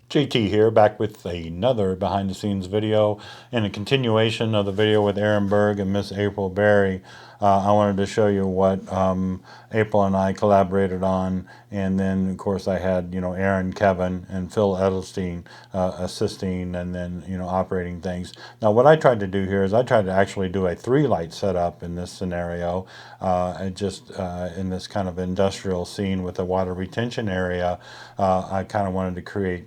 JT here, back with another behind the scenes video and a continuation of the video with Aaron Berg and Miss April Berry. I wanted to show you what April and I collaborated on, and then of course I had Aaron, Kevin, and Phil Edelstein assisting, and then operating things. Now what I tried to do here is I tried to actually do a 3-light setup in this scenario, and just in this kind of industrial scene with a water retention area. I kind of wanted to create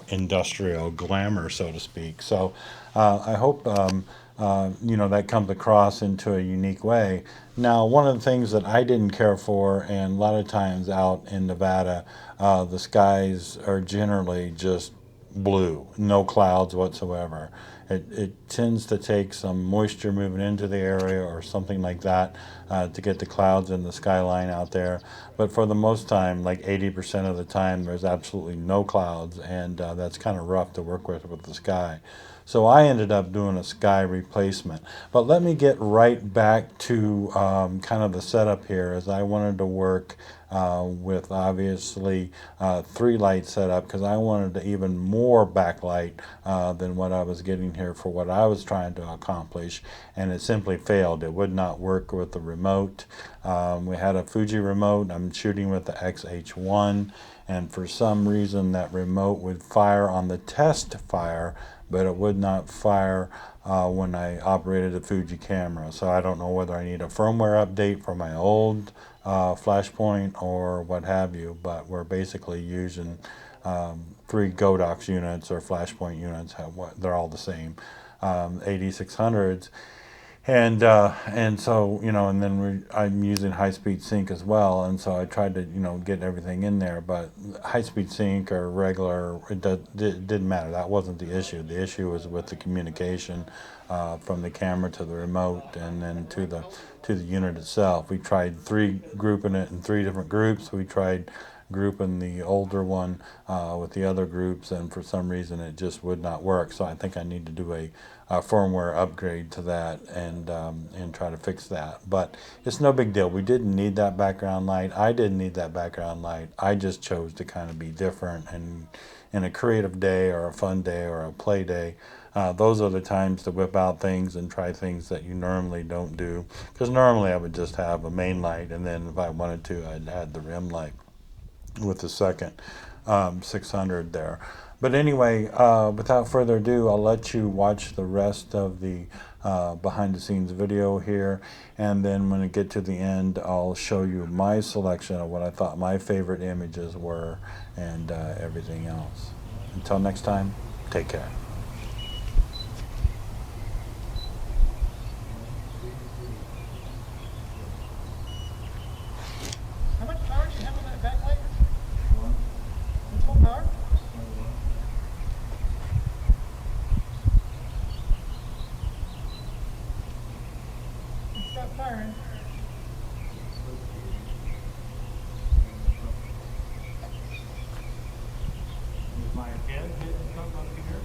industrial glamour, so to speak. So I hope that comes across into a unique way. Now, one of the things that I didn't care for, and a lot of times out in Nevada, the skies are generally just blue, no clouds whatsoever. It tends to take some moisture moving into the area or something like that to get the clouds in the skyline out there. But for the most time, like 80% of the time, there's absolutely no clouds, and that's kind of rough to work with the sky. So I ended up doing a sky replacement. But let me get right back to kind of the setup here, as I wanted to work with obviously 3-light setup, because I wanted to even more backlight than what I was getting here for what I was trying to accomplish, and it simply failed. It would not work with the remote. We had a Fuji remote. I'm shooting with the XH1, and for some reason that remote would fire on the test fire, but it would not fire when I operated the Fuji camera. So I don't know whether I need a firmware update for my old Flashpoint or what have you, but we're basically using 3 Godox units or Flashpoint units. They're all the same, 8600s. And so and then I'm using high speed sync as well, and so I tried to get everything in there. But high speed sync or regular, it didn't matter. That wasn't the issue. The issue was with the communication from the camera to the remote, and then to the unit itself. We tried grouping it in 3 different groups. We tried grouping the older one with the other groups, and for some reason it just would not work. So I think I need to do a firmware upgrade to that, and try to fix that. But it's no big deal. We didn't need that background light. I didn't need that background light. I just chose to kind of be different, and in a creative day or a fun day or a play day, those are the times to whip out things and try things that you normally don't do. Because normally I would just have a main light, and then if I wanted to, I'd add the rim light with the second 600 there. But anyway, without further ado, I'll let you watch the rest of the behind the scenes video here, and then when I get to the end, I'll show you my selection of what I thought my favorite images were, and everything else. Until next time, take care. How much power do you have on that backlight? It's full power? It's not firing. Is my head hitting something up here?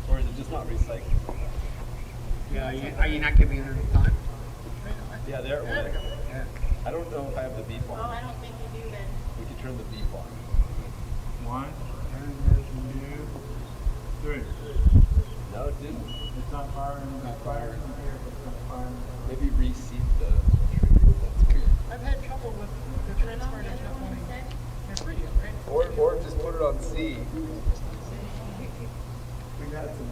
Or is it just not recycled? Yeah, are you not giving it enough time? Yeah, there it went. Yeah. I don't know if I have the beep Oh, on. I don't think you do then. We could turn the beep on. 1, 2, 3. No, it didn't. It's not firing. It's not firing here, but it's not firing. Maybe reseat the trigger. That's weird. I've had trouble with the transponder not wanting it's radio, right? Or just put it on C. We've had some,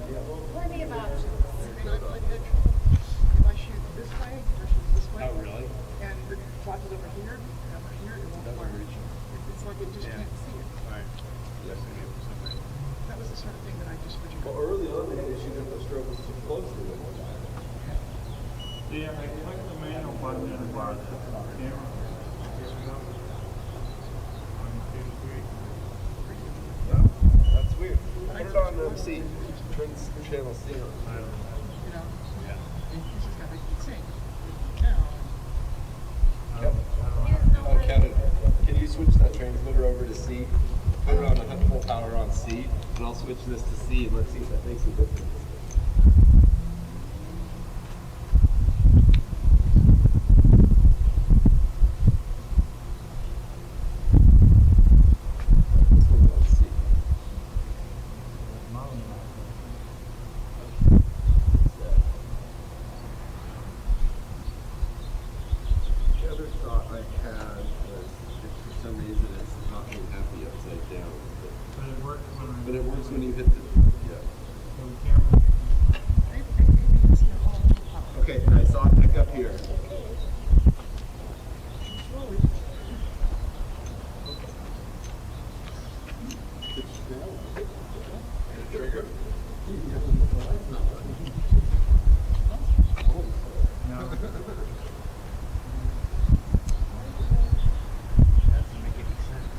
Plenty of options. And I've had trouble if I shoot this way versus this way. Oh, really? And the clock is over here, and over here, it won't Doesn't fire. reach. It's like it just can't see it. Right. That was the sort of thing that I just wish you Well, could. early on they had issues if the strobe was too close to it. Yeah, I clicked the manual button and brought it to the camera. That's weird. Put it on C. Turn channel C on. You know? Yeah. And he's just got to keep saying. Now. Oh, Kevin, can you switch that transmitter over to C? Put it on a full power on C, and I'll switch this to C and let's see if that makes a difference. This one's on C. The other thought I had was if for some reason it's not being happy upside down. But it works when you hit the, yeah. Okay, I saw it pick up here. Trigger. Doesn't make any sense.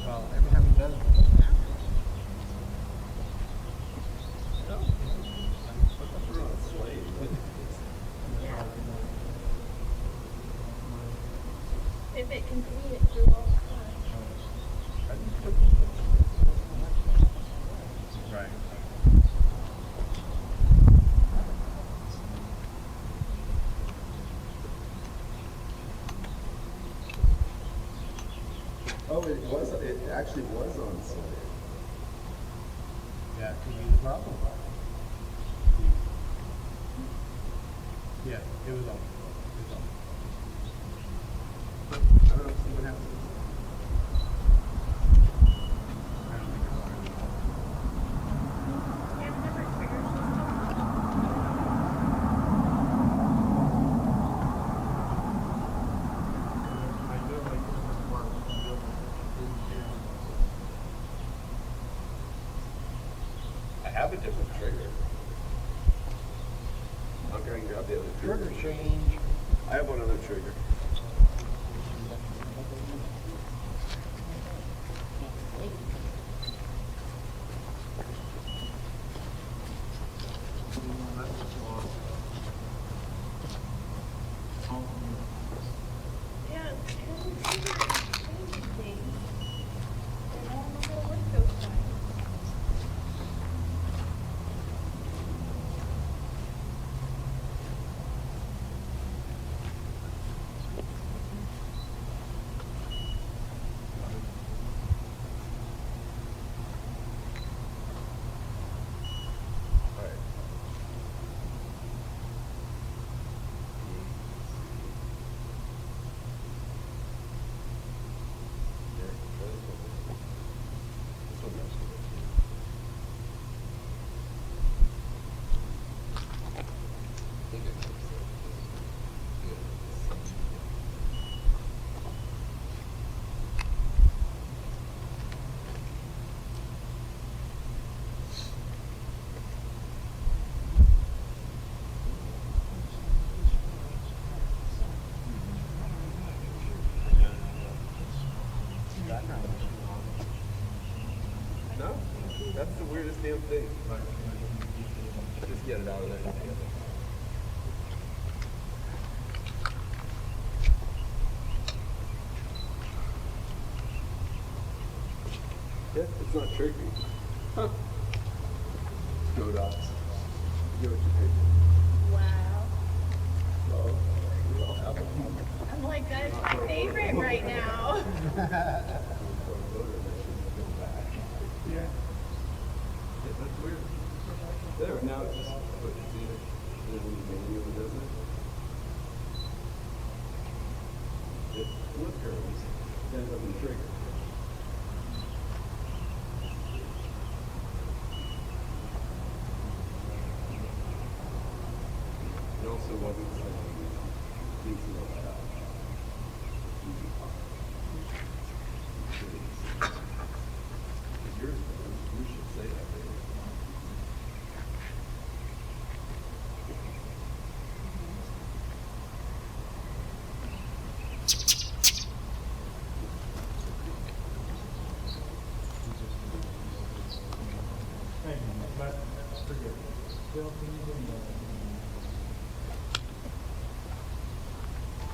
Well, every time he does it, If it can see it through all the time. right. Oh, it actually was on C. That could be the problem. Yeah, it was on. It was on. I don't know, see what happens. I don't think it's on. You have a different trigger system? I have a different trigger. I'll go and grab the other trigger. Trigger change. I have one other trigger. Yeah, it's kind of changing things. And I don't know how to work those times. Alright. This one knows. I think it knows. No, that's the weirdest damn thing. Just get it out of there. Yeah, it's not tricky. Huh. Go dots. Get what you pick. Wow. Well, we all have them. I'm like, that is my favorite right now. Yeah. That's weird. There, now it just puts it in. Then when you manually does it, it flip curves, ends up in the trigger. It also wasn't something that needs to know that. Yours, you should say that, baby.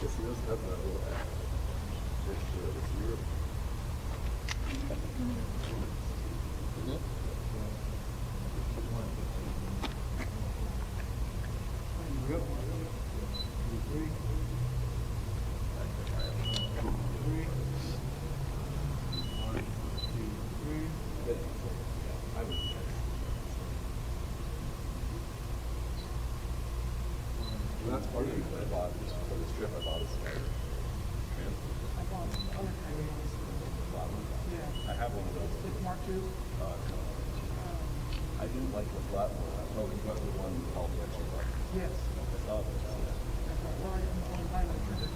Yes, he does have that little app. have one of those. It's Mark II. I do like the flat one. Oh, you got the one called the extra large. Yes. I saw this. Well, I'm highlight for this.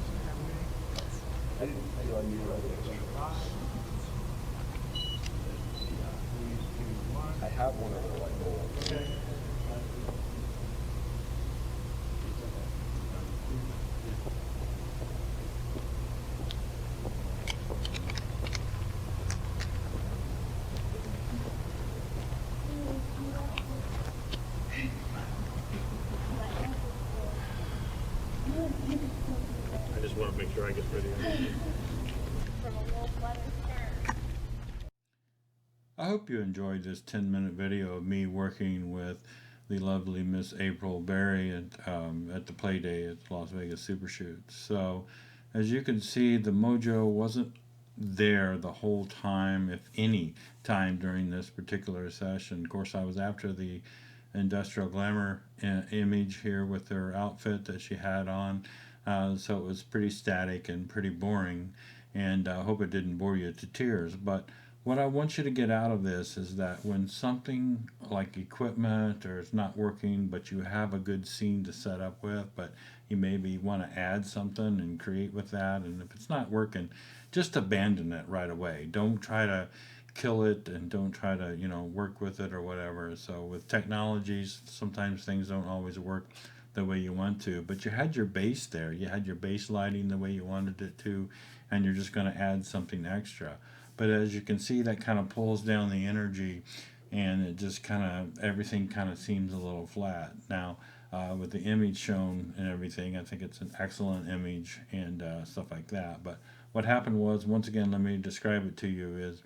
I didn't feel I needed the extra large. I have one of the like old. I just want to make sure I get video. From a wolf leather skirt. I hope you enjoyed this 10-minute video of me working with the lovely Miss April Berry at the play day at Las Vegas Super Shoot. So as you can see, the mojo wasn't there the whole time, if any time during this particular session. Of course, I was after the industrial glamour image here with her outfit that she had on, so it was pretty static and pretty boring, and I hope it didn't bore you to tears. But what I want you to get out of this is that when something like equipment or it's not working, but you have a good scene to set up with, but you maybe want to add something and create with that, and if it's not working, just abandon it right away. Don't try to kill it, and don't try to, you know, work with it or whatever. So with technologies, sometimes things don't always work the way you want to, but you had your base there, you had your base lighting the way you wanted it to, and you're just going to add something extra. But as you can see, that kind of pulls down the energy, and it just kind of, everything kind of seems a little flat. Now with the image shown and everything, I think it's an excellent image and stuff like that. But what happened was, once again, let me describe it to you, is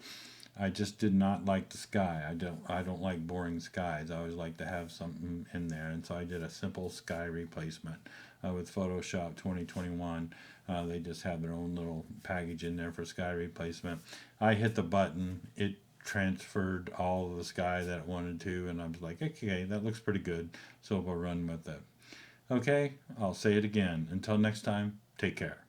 I just did not like the sky. I don't like boring skies. I always like to have something in there, and so I did a simple sky replacement with Photoshop 2021. They just have their own little package in there for sky replacement. I hit the button. It transferred all of the sky that it wanted to, and I was like, okay, that looks pretty good, so we'll run with it. Okay, I'll say it again. Until next time, take care.